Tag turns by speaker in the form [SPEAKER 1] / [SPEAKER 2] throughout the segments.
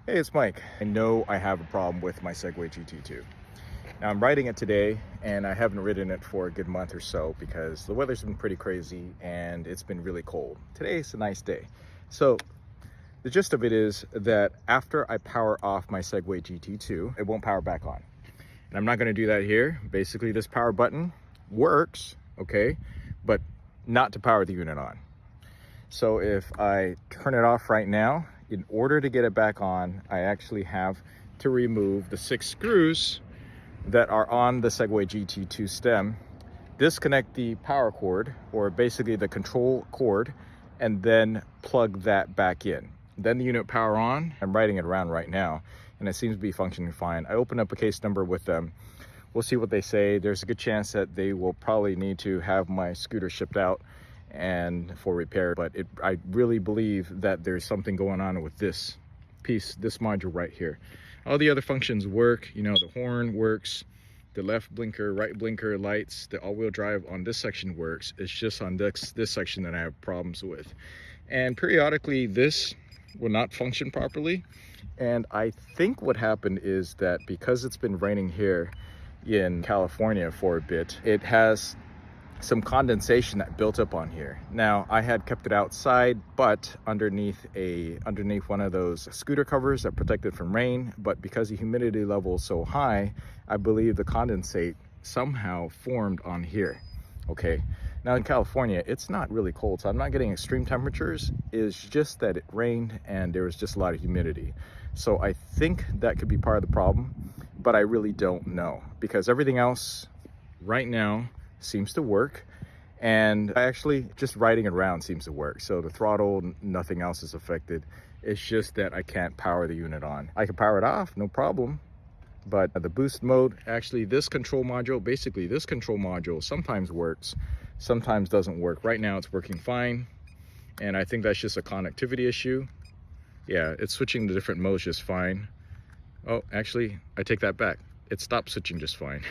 [SPEAKER 1] Hey, it's Mike. I know I have a problem with my Segway GT2. Now I'm riding it today and I haven't ridden it for a good month or so because the weather's been pretty crazy and it's been really cold. Today's a nice day. So the gist of it is that after I power off my Segway GT2, it won't power back on. And I'm not gonna do that here. Basically this power button works, okay, but not to power the unit on. So if I turn it off right now, in order to get it back on, I actually have to remove the 6 screws that are on the Segway GT2 stem, disconnect the power cord, or basically the control cord, and then plug that back in. Then the unit power on. I'm riding it around right now, and it seems to be functioning fine. I opened up a case number with them. We'll see what they say. There's a good chance that they will probably need to have my scooter shipped out and for repair, but I really believe that there's something going on with this piece, this module right here. All the other functions work, you know, the horn works, the left blinker, right blinker lights, the all-wheel drive on this section works. It's just on this section that I have problems with. And periodically this will not function properly. And I think what happened is that because it's been raining here in California for a bit, it has some condensation that built up on here. Now I had kept it outside, but underneath one of those scooter covers that protect it from rain, but because the humidity level is so high, I believe the condensate somehow formed on here. Okay, now in California it's not really cold, so I'm not getting extreme temperatures. It's just that it rained and there was just a lot of humidity. So I think that could be part of the problem, but I really don't know, because everything else right now seems to work, and actually just riding it around seems to work. So the throttle, nothing else is affected. It's just that I can't power the unit on. I can power it off, no problem, but the boost mode, actually this control module, basically this control module sometimes works, sometimes doesn't work. Right now it's working fine, and I think that's just a connectivity issue. Yeah, it's switching to different modes just fine. Oh, actually I take that back, it stopped switching just fine.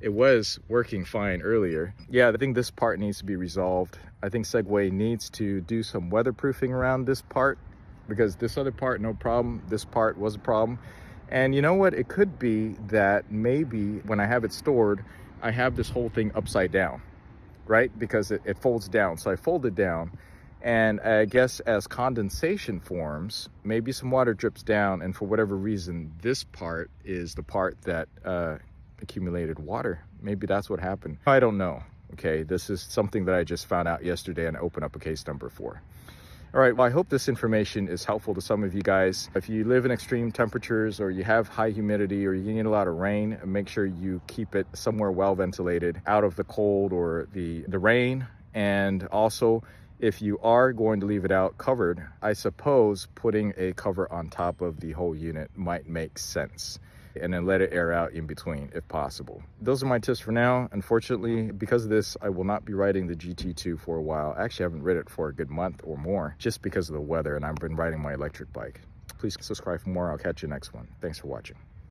[SPEAKER 1] It was working fine earlier. Yeah, I think this part needs to be resolved. I think Segway needs to do some weatherproofing around this part, because this other part, no problem. This part was a problem. And you know what? It could be that maybe when I have it stored, I have this whole thing upside down, right? Because it folds down. So I fold it down, and I guess as condensation forms, maybe some water drips down, and for whatever reason, this part is the part that accumulated water. Maybe that's what happened. I don't know. Okay, this is something that I just found out yesterday and opened up a case number for. All right, well, I hope this information is helpful to some of you guys. If you live in extreme temperatures, or you have high humidity, or you need a lot of rain, make sure you keep it somewhere well ventilated, out of the cold or the rain. And also, if you are going to leave it out covered, I suppose putting a cover on top of the whole unit might make sense, and then let it air out in between if possible. Those are my tips for now. Unfortunately, because of this, I will not be riding the GT2 for a while. Actually, I haven't ridden it for a good month or more, just because of the weather, and I've been riding my electric bike. Please subscribe for more. I'll catch you next one. Thanks for watching.